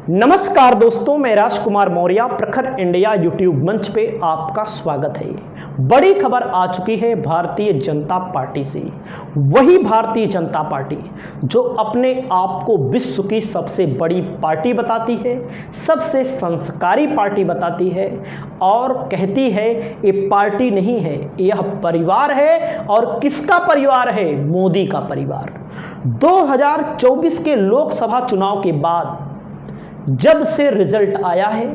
नमस्कार दोस्तों, मैं राजकुमार मौर्य प्रखर इंडिया यूट्यूब मंच पे आपका स्वागत है। बड़ी खबर आ चुकी है भारतीय जनता पार्टी से। वही भारतीय जनता पार्टी जो अपने आप को विश्व की सबसे बड़ी पार्टी बताती है, सबसे संस्कारी पार्टी बताती है और कहती है ये पार्टी नहीं है, यह परिवार है। और किसका परिवार है? मोदी का परिवार। 2024 के लोकसभा चुनाव के बाद जब से रिजल्ट आया है,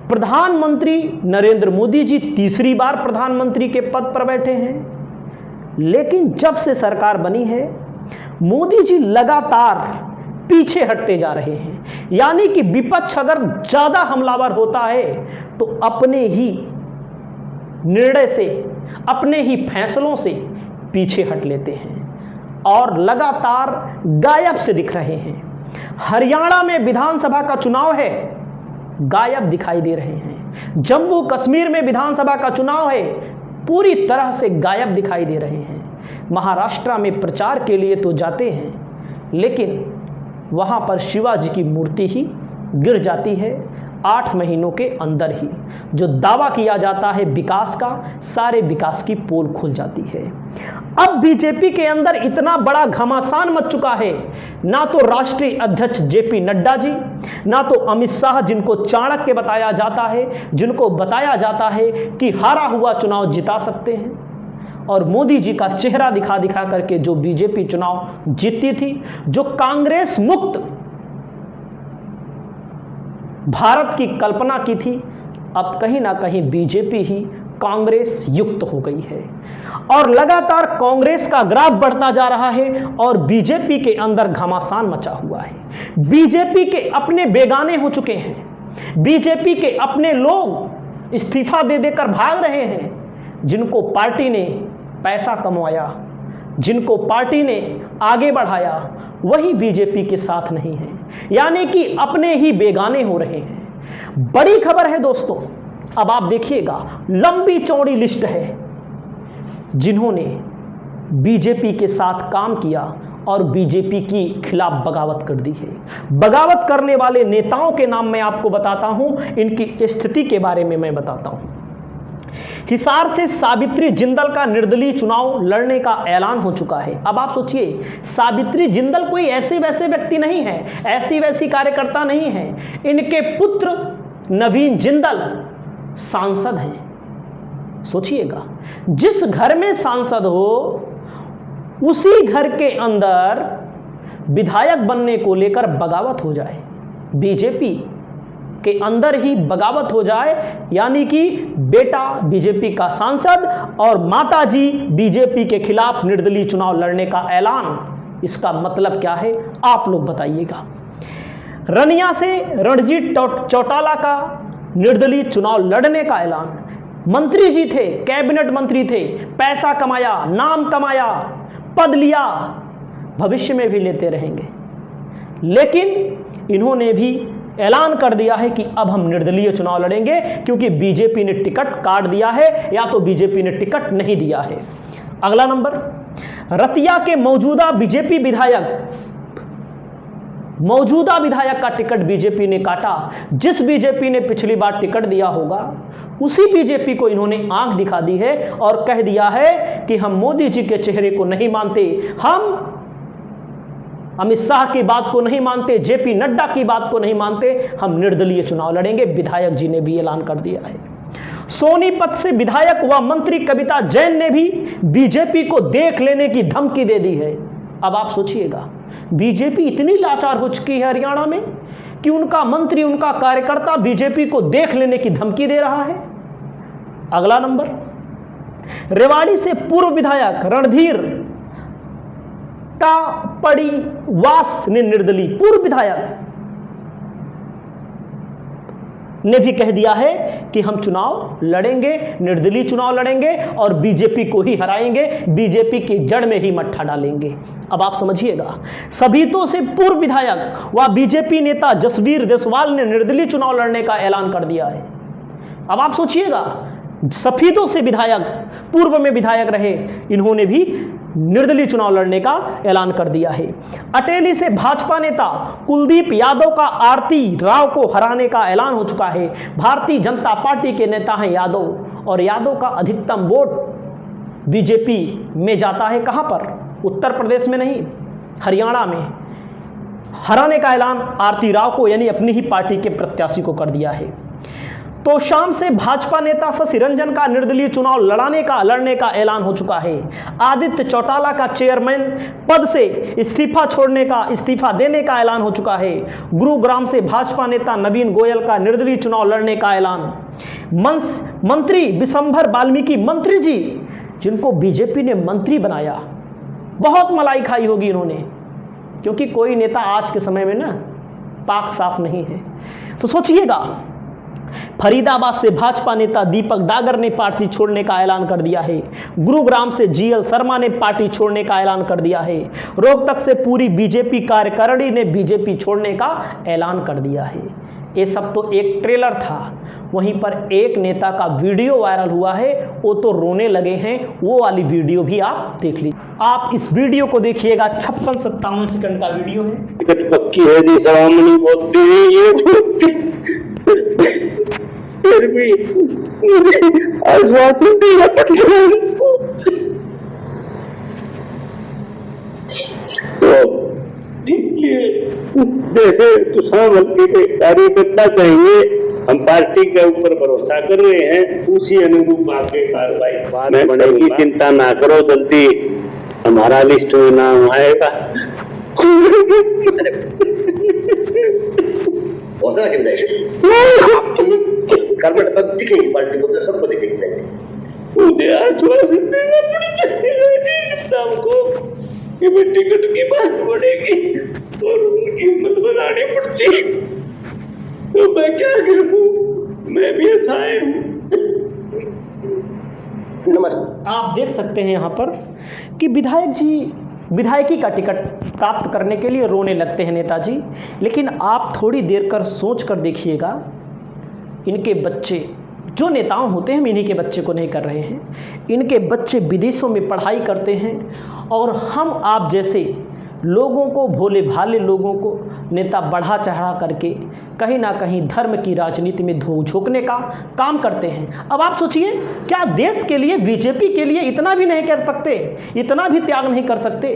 प्रधानमंत्री नरेंद्र मोदी जी तीसरी बार प्रधानमंत्री के पद पर बैठे हैं। लेकिन जब से सरकार बनी है, मोदी जी लगातार पीछे हटते जा रहे हैं। यानी कि विपक्ष अगर ज्यादा हमलावर होता है तो अपने ही निर्णय से, अपने ही फैसलों से पीछे हट लेते हैं और लगातार गायब से दिख रहे हैं। हरियाणा में विधानसभा का चुनाव है, गायब दिखाई दे रहे हैं। जम्मू कश्मीर में विधानसभा का चुनाव है, पूरी तरह से गायब दिखाई दे रहे हैं। महाराष्ट्र में प्रचार के लिए तो जाते हैं, लेकिन वहां पर शिवाजी की मूर्ति ही गिर जाती है 8 महीनों के अंदर ही। जो दावा किया जाता है विकास का, सारे विकास की पोल खुल जाती है। अब बीजेपी के अंदर इतना बड़ा घमासान मच चुका है, ना तो राष्ट्रीय अध्यक्ष जेपी नड्डा जी, ना तो अमित शाह, जिनको चाणक्य बताया जाता है, जिनको बताया जाता है कि हारा हुआ चुनाव जिता सकते हैं, और मोदी जी का चेहरा दिखा दिखा करके जो बीजेपी चुनाव जीती थी, जो कांग्रेस मुक्त भारत की कल्पना की थी, अब कहीं ना कहीं बीजेपी ही कांग्रेस युक्त हो गई है। और लगातार कांग्रेस का ग्राफ बढ़ता जा रहा है और बीजेपी के अंदर घमासान मचा हुआ है। बीजेपी के अपने बेगाने हो चुके हैं। बीजेपी के अपने लोग इस्तीफा दे देकर भाग रहे हैं। जिनको पार्टी ने पैसा कमवाया, जिनको पार्टी ने आगे बढ़ाया, वही बीजेपी के साथ नहीं है। यानी कि अपने ही बेगाने हो रहे हैं। बड़ी खबर है दोस्तों, अब आप देखिएगा, लंबी चौड़ी लिस्ट है जिन्होंने बीजेपी के साथ काम किया और बीजेपी की खिलाफ बगावत कर दी है। बगावत करने वाले नेताओं के नाम मैं आपको बताता हूं, इनकी स्थिति के बारे में मैं बताता हूं। हिसार से सावित्री जिंदल का निर्दलीय चुनाव लड़ने का ऐलान हो चुका है। अब आप सोचिए, सावित्री जिंदल कोई ऐसे वैसे व्यक्ति नहीं है, ऐसी वैसी कार्यकर्ता नहीं है। इनके पुत्र नवीन जिंदल सांसद हैं। सोचिएगा, जिस घर में सांसद हो उसी घर के अंदर विधायक बनने को लेकर बगावत हो जाए, बीजेपी के अंदर ही बगावत हो जाए। यानी कि बेटा बीजेपी का सांसद और माताजी बीजेपी के खिलाफ निर्दलीय चुनाव लड़ने का ऐलान। इसका मतलब क्या है, आप लोग बताइएगा। रनिया से रणजीत चौटाला का निर्दलीय चुनाव लड़ने का ऐलान। मंत्री जी थे, कैबिनेट मंत्री थे, पैसा कमाया, नाम कमाया, पद लिया, भविष्य में भी लेते रहेंगे। लेकिन इन्होंने भी ऐलान कर दिया है कि अब हम निर्दलीय चुनाव लड़ेंगे, क्योंकि बीजेपी ने टिकट काट दिया है या तो बीजेपी ने टिकट नहीं दिया है। अगला नंबर, रतिया के मौजूदा विधायक का टिकट बीजेपी ने काटा। जिस बीजेपी ने पिछली बार टिकट दिया होगा, उसी बीजेपी को इन्होंने आंख दिखा दी है और कह दिया है कि हम मोदी जी के चेहरे को नहीं मानते, हम अमित शाह की बात को नहीं मानते, जेपी नड्डा की बात को नहीं मानते, हम निर्दलीय चुनाव लड़ेंगे। विधायक जी ने भी ऐलान कर दिया है। सोनीपत से विधायक व मंत्री कविता जैन ने भी बीजेपी को देख लेने की धमकी दे दी है। अब आप सोचिएगा, बीजेपी इतनी लाचार हो चुकी है हरियाणा में कि उनका मंत्री, उनका कार्यकर्ता बीजेपी को देख लेने की धमकी दे रहा है। अगला नंबर, रेवाड़ी से पूर्व विधायक रणधीर का परिवास ने निर्दलीय पूर्व विधायक ने भी कह दिया है कि हम चुनाव लड़ेंगे, निर्दलीय चुनाव लड़ेंगे और बीजेपी को ही हराएंगे, बीजेपी की जड़ में ही मट्ठा डालेंगे। अब आप समझिएगा, सभीतों से पूर्व विधायक व बीजेपी नेता जसवीर देसवाल ने निर्दलीय चुनाव लड़ने का ऐलान कर दिया है। अब आप सोचिएगा, सफेदों से विधायक, पूर्व में विधायक रहे, इन्होंने भी निर्दलीय चुनाव लड़ने का ऐलान कर दिया है। अटेली से भाजपा नेता कुलदीप यादव का आरती राव को हराने का ऐलान हो चुका है। भारतीय जनता पार्टी के नेता हैं यादव, और यादव का अधिकतम वोट बीजेपी में जाता है। कहां पर? उत्तर प्रदेश में नहीं, हरियाणा में। हराने का ऐलान आरती राव को, यानी अपनी ही पार्टी के प्रत्याशी को कर दिया है। तो शाम से भाजपा नेता शशि रंजन का निर्दलीय चुनाव लड़ने का ऐलान हो चुका है। आदित्य चौटाला का चेयरमैन पद से इस्तीफा देने का ऐलान हो चुका है। गुरुग्राम से भाजपा नेता नवीन गोयल का निर्दलीय चुनाव लड़ने का ऐलान। मंत्री विशंभर वाल्मीकि, मंत्री जी जिनको बीजेपी ने मंत्री बनाया, बहुत मलाई खाई होगी इन्होंने, क्योंकि कोई नेता आज के समय में ना पाक साफ नहीं है। तो सोचिएगा, फरीदाबाद से भाजपा नेता दीपक डागर ने पार्टी छोड़ने का ऐलान कर दिया है। गुरुग्राम से जीएल शर्मा ने पार्टी छोड़ने का ऐलान कर दिया है। रोहतक से पूरी बीजेपी कार्यकारिणी ने बीजेपी छोड़ने का ऐलान कर दिया है। ये सब तो एक ट्रेलर था। वहीं पर एक नेता का वीडियो वायरल हुआ है, वो तो रोने लगे हैं। वो वाली वीडियो भी आप देख लीजिए। आप इस वीडियो को देखिएगा, 56-57 सेकंड का वीडियो है। टिकट पक्की है जी, सवामनी बोलती है ये फिर भी आश्वासन देना पड़ता है। तो इसलिए जैसे तुषार हल्के के कार्यकर्ता कहेंगे, हम पार्टी के ऊपर भरोसा कर रहे हैं, उसी अनुरूप आगे कार्रवाई बढ़ेगी। चिंता ना करो, जल्दी हमारा लिस्ट में नाम आएगा। हौसला के तब दिखेगी पार्टी को, तो सबको दिखेगी। मुझे आश्वासन देना पड़ेगा हमको कि टिकट की बात बढ़ेगी और उनकी हिम्मत बनानी पड़ती। तो मैं क्या करूं, मैं भी असहाय हूं। नमस्कार। आप देख सकते हैं यहाँ पर कि विधायक जी विधायकी का टिकट प्राप्त करने के लिए रोने लगते हैं नेताजी। लेकिन आप थोड़ी देर कर सोच कर देखिएगा, इनके बच्चे, जो नेताओं होते हैं, हम इन्हीं के बच्चे को नहीं कर रहे हैं, इनके बच्चे विदेशों में पढ़ाई करते हैं, और हम आप जैसे लोगों को, भोले भाले लोगों को नेता बढ़ा चढ़ा करके कहीं ना कहीं धर्म की राजनीति में झोंकने का काम करते हैं। अब आप सोचिए, क्या देश के लिए, बीजेपी के लिए इतना भी नहीं कर सकते, इतना भी त्याग नहीं कर सकते?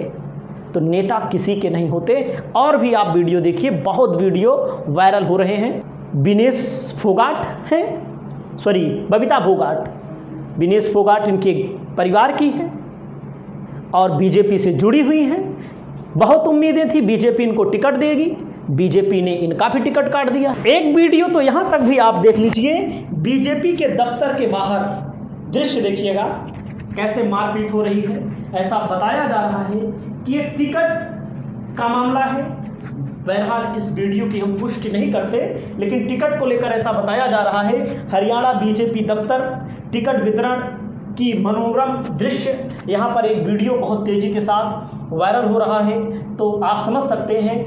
तो नेता किसी के नहीं होते। और भी आप वीडियो देखिए, बहुत वीडियो वायरल हो रहे हैं। बबीता फोगाट, विनेश फोगाट इनके परिवार की है और बीजेपी से जुड़ी हुई हैं। बहुत उम्मीदें थी बीजेपी इनको टिकट देगी, बीजेपी ने इनका भी टिकट काट दिया। एक वीडियो तो यहाँ तक भी आप देख लीजिए, बीजेपी के दफ्तर के बाहर दृश्य देखिएगा, कैसे मारपीट हो रही है। ऐसा बताया जा रहा है कि ये टिकट का मामला है। बहरहाल इस वीडियो की हम पुष्टि नहीं करते, लेकिन टिकट को लेकर ऐसा बताया जा रहा है। हरियाणा बीजेपी दफ्तर टिकट वितरण की मनोरम दृश्य, यहाँ पर एक वीडियो बहुत तेज़ी के साथ वायरल हो रहा है। तो आप समझ सकते हैं,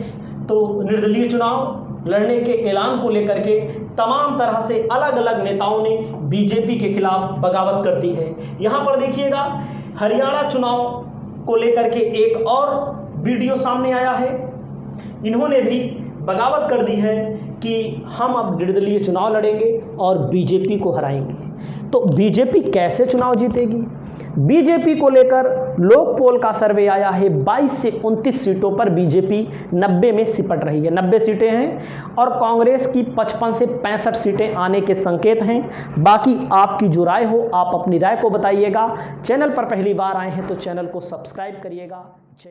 तो निर्दलीय चुनाव लड़ने के ऐलान को लेकर के तमाम तरह से अलग अलग नेताओं ने बीजेपी के खिलाफ बगावत कर दी है। यहाँ पर देखिएगा, हरियाणा चुनाव को लेकर के एक और वीडियो सामने आया है। इन्होंने भी बगावत कर दी है कि हम अब निर्दलीय चुनाव लड़ेंगे और बीजेपी को हराएंगे। तो बीजेपी कैसे चुनाव जीतेगी? बीजेपी को लेकर लोक पोल का सर्वे आया है, 22 से 29 सीटों पर बीजेपी 90 में सिपट रही है। 90 सीटें हैं और कांग्रेस की 55 से 65 सीटें आने के संकेत हैं। बाकी आपकी जो राय हो, आप अपनी राय को बताइएगा। चैनल पर पहली बार आए हैं तो चैनल को सब्सक्राइब करिएगा। जय